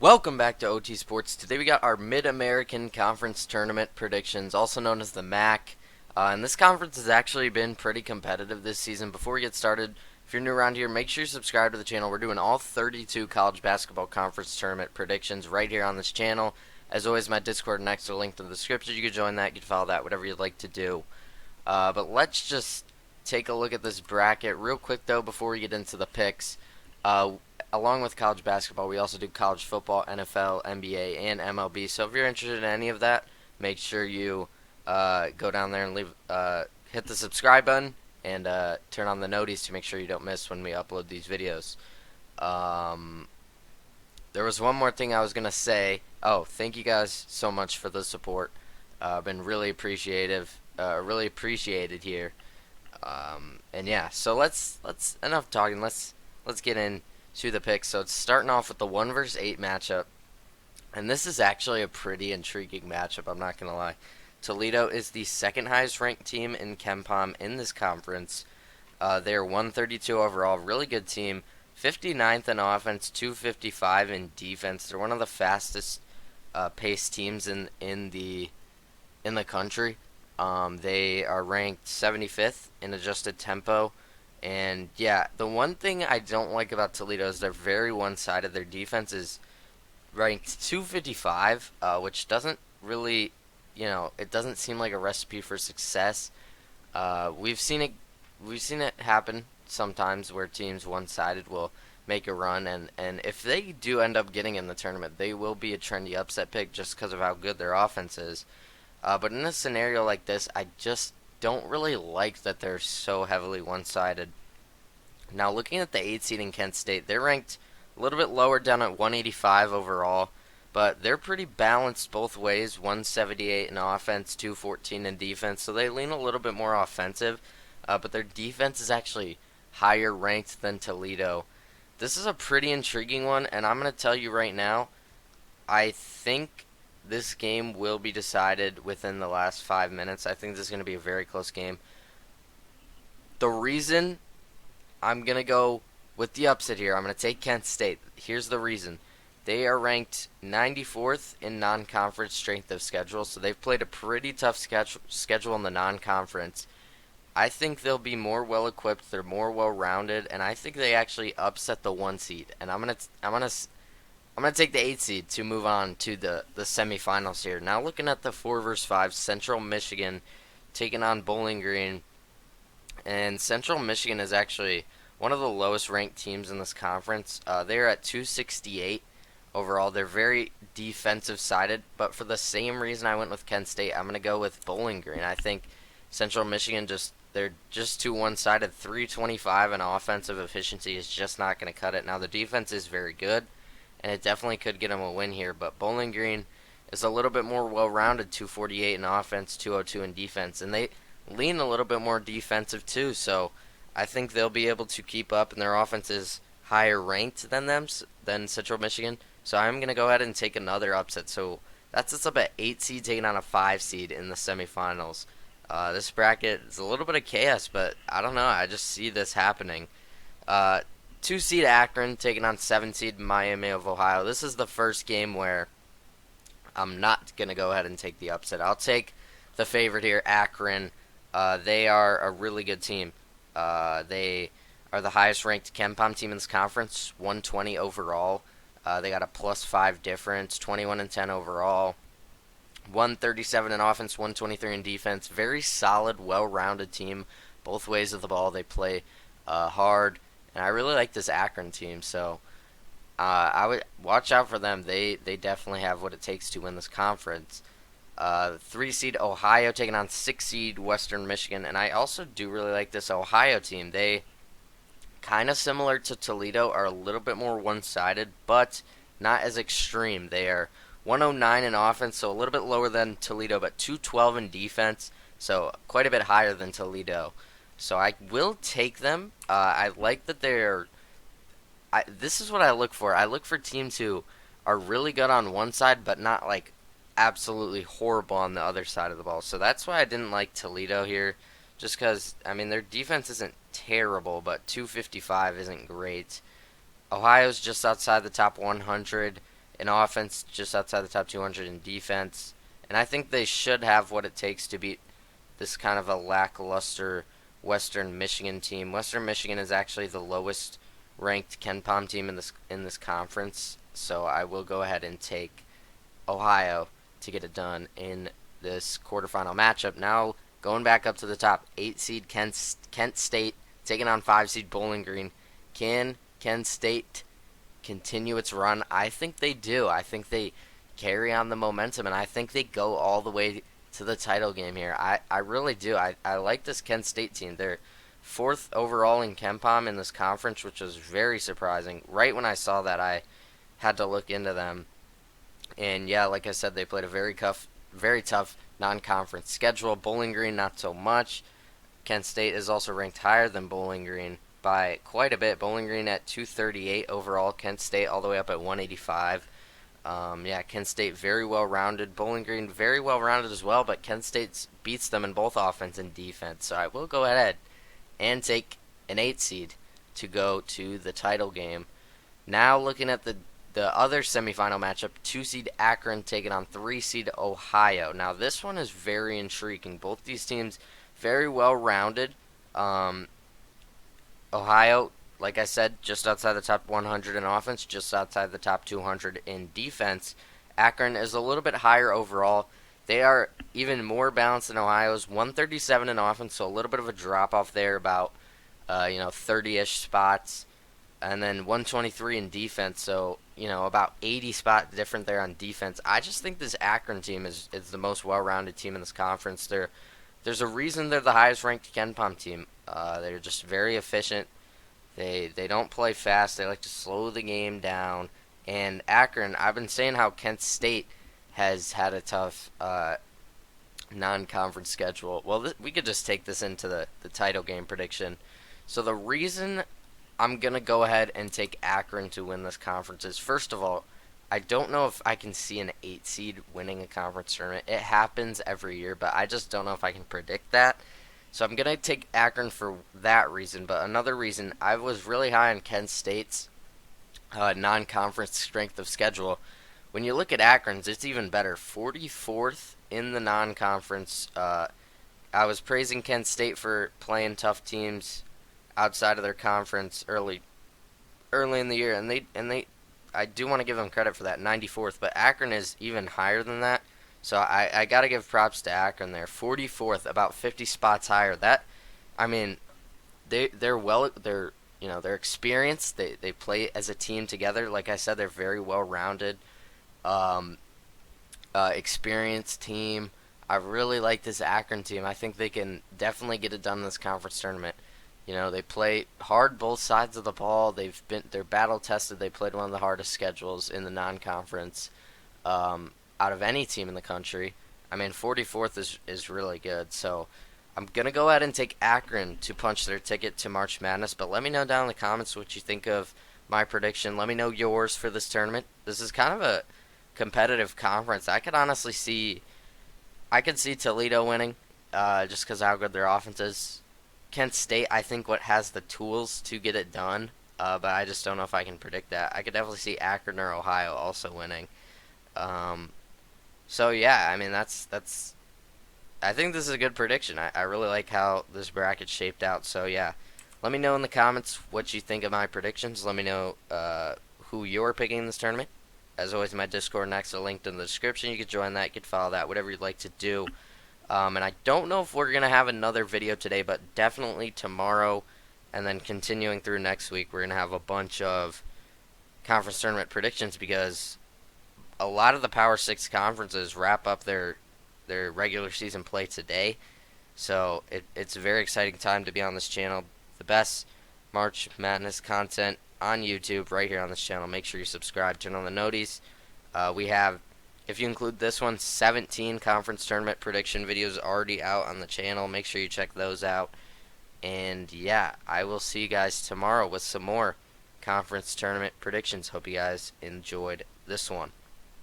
Welcome back to OT Sports. Today we got our Mid-American Conference Tournament predictions, also known as the MAC. And this conference has actually been pretty competitive this season. Before we get started, if you're new around here, make sure you subscribe to the channel. We're doing all 32 college basketball conference tournament predictions right here on this channel. As always, my Discord next to the link in the description. You can join that, you can follow that, whatever you'd like to do. But let's just take a look at this bracket real quick, though, before we get into the picks. Along with college basketball, we also do college football, NFL, NBA, and MLB. So if you're interested in any of that, make sure you go down there and hit the subscribe button and turn on the noties to make sure you don't miss when we upload these videos. There was one more thing I was gonna say. Oh, thank you guys so much for the support. Been really really appreciated here. And yeah, so let's enough talking. Let's get in to the picks. So it's starting off with the 1 versus 8 matchup, and this is actually a pretty intriguing matchup. I'm not gonna lie. Toledo is the second highest ranked team in KenPom in this conference. They're 132 overall, really good team. 59th in offense, 255 in defense. They're one of the fastest paced teams in the country. They are ranked 75th in adjusted tempo. And yeah, the one thing I don't like about Toledo is they're very one-sided. Their defense is ranked 255, which doesn't really, it doesn't seem like a recipe for success. We've seen it happen sometimes where teams one-sided will make a run, and if they do end up getting in the tournament, they will be a trendy upset pick just because of how good their offense is. But in a scenario like this, I just don't really like that they're so heavily one-sided. Now, looking at the 8 seed in Kent State, they're ranked a little bit lower down at 185 overall, but they're pretty balanced both ways, 178 in offense, 214 in defense, so they lean a little bit more offensive, but their defense is actually higher ranked than Toledo. This is a pretty intriguing one, and I'm going to tell you right now, I think this game will be decided within the last 5 minutes. I think this is going to be a very close game. The reason I'm going to go with the upset here, I'm going to take Kent State. Here's the reason. They are ranked 94th in non-conference strength of schedule, so they've played a pretty tough schedule in the non-conference. I think they'll be more well-equipped, they're more well-rounded, and I think they actually upset the 1 seed. And I'm gonna take the 8 seed to move on to the semifinals here. Now looking at the 4 versus 5, Central Michigan taking on Bowling Green, and Central Michigan is actually one of the lowest ranked teams in this conference. They're at 268 overall. They're very defensive sided, but for the same reason I went with Kent State, I'm gonna go with Bowling Green. I think Central Michigan they're just too one-sided. 325 in offensive efficiency is just not going to cut it. Now the defense is very good, and it definitely could get them a win here, but Bowling Green is a little bit more well-rounded, 248 in offense, 202 in defense, and they lean a little bit more defensive too, so I think they'll be able to keep up, and their offense is higher ranked than Central Michigan, so I'm going to go ahead and take another upset. So that's us up at 8 seed taking on a 5 seed in the semifinals. This bracket is a little bit of chaos, but I don't know, I just see this happening. 2 seed Akron taking on 7 seed Miami of Ohio. This is the first game where I'm not going to go ahead and take the upset. I'll take the favorite here, Akron. They are a really good team. They are the highest ranked KenPom team in this conference, 120 overall. They got a +5 difference, 21-10 overall. 137 in offense, 123 in defense. Very solid, well-rounded team. Both ways of the ball. They play hard. And I really like this Akron team, so I would watch out for them. They definitely have what it takes to win this conference. 3 seed Ohio taking on 6 seed Western Michigan, and I also do really like this Ohio team. They kind of similar to Toledo, are a little bit more one-sided, but not as extreme. They are 109 in offense, so a little bit lower than Toledo, but 212 in defense, so quite a bit higher than Toledo. So I will take them. I like that this is what I look for. I look for teams who are really good on one side, but not like absolutely horrible on the other side of the ball. So that's why I didn't like Toledo here, just because, I mean, their defense isn't terrible, but 255 isn't great. Ohio's just outside the top 100 in offense, just outside the top 200 in defense. And I think they should have what it takes to beat this kind of a lackluster Western Michigan team. Western Michigan is actually the lowest ranked KenPom team in this conference, so I will go ahead and take Ohio to get it done in this quarterfinal matchup. Now going back up to the top, 8 seed Kent State taking on 5 seed Bowling Green. Can Kent State continue its run? I think they do. I think they carry on the momentum, and I think they go all the way to the title game here. I really do. I like this Kent State team. They're 4th overall in KenPom in this conference, which was very surprising. Right when I saw that, I had to look into them. And yeah, like I said, they played a very tough non-conference schedule. Bowling Green, not so much. Kent State is also ranked higher than Bowling Green by quite a bit. Bowling Green at 238 overall. Kent State all the way up at 185. Yeah, Kent State very well-rounded. Bowling Green very well-rounded as well, but Kent State beats them in both offense and defense. So I will go ahead and take an 8 seed to go to the title game. Now looking at the other semifinal matchup, 2 seed Akron taking on 3 seed Ohio. Now this one is very intriguing. Both these teams very well-rounded. Ohio, like I said, just outside the top 100 in offense, just outside the top 200 in defense. Akron is a little bit higher overall. They are even more balanced than Ohio's, 137 in offense, so a little bit of a drop-off there, about 30-ish spots. And then 123 in defense, so about 80 spots different there on defense. I just think this Akron team is the most well-rounded team in this conference. There's a reason they're the highest ranked KenPom team. They're just very efficient. They don't play fast. They like to slow the game down. And Akron, I've been saying how Kent State has had a tough non-conference schedule. Well, we could just take this into the title game prediction. So the reason I'm going to go ahead and take Akron to win this conference is, first of all, I don't know if I can see an 8 seed winning a conference tournament. It happens every year, but I just don't know if I can predict that. So I'm going to take Akron for that reason. But another reason, I was really high on Kent State's non-conference strength of schedule. When you look at Akron's, it's even better. 44th in the non-conference. I was praising Kent State for playing tough teams outside of their conference early in the year, and they I do want to give them credit for that, 94th, but Akron is even higher than that. So I got to give props to Akron there. 44th, about 50 spots higher. That, I mean, they're experienced. They play as a team together. Like I said, they're very well-rounded, experienced team. I really like this Akron team. I think they can definitely get it done in this conference tournament. They play hard both sides of the ball. They're battle tested. They played one of the hardest schedules in the non-conference out of any team in the country. I mean, 44th is really good. So I'm gonna go ahead and take Akron to punch their ticket to March Madness. But let me know down in the comments what you think of my prediction. Let me know yours for this tournament. This is kind of a competitive conference. I could see Toledo winning, just because of how good their offense is. Kent State, I think, has the tools to get it done, but I just don't know if I can predict that. I could definitely see Akron or Ohio also winning. So yeah, I mean that's. I think this is a good prediction. I really like how this bracket's shaped out. So yeah, let me know in the comments what you think of my predictions. Let me know who you're picking in this tournament. As always, my Discord next are linked in the description. You can join that, you can follow that, whatever you'd like to do. And I don't know if we're going to have another video today, but definitely tomorrow, and then continuing through next week, we're going to have a bunch of conference tournament predictions, because a lot of the Power 6 conferences wrap up their regular season play today. So it's a very exciting time to be on this channel. The best March Madness content on YouTube right here on this channel. Make sure you subscribe, turn on the noties. We have, if you include this one, 17 conference tournament prediction videos already out on the channel. Make sure you check those out. And yeah, I will see you guys tomorrow with some more conference tournament predictions. Hope you guys enjoyed this one.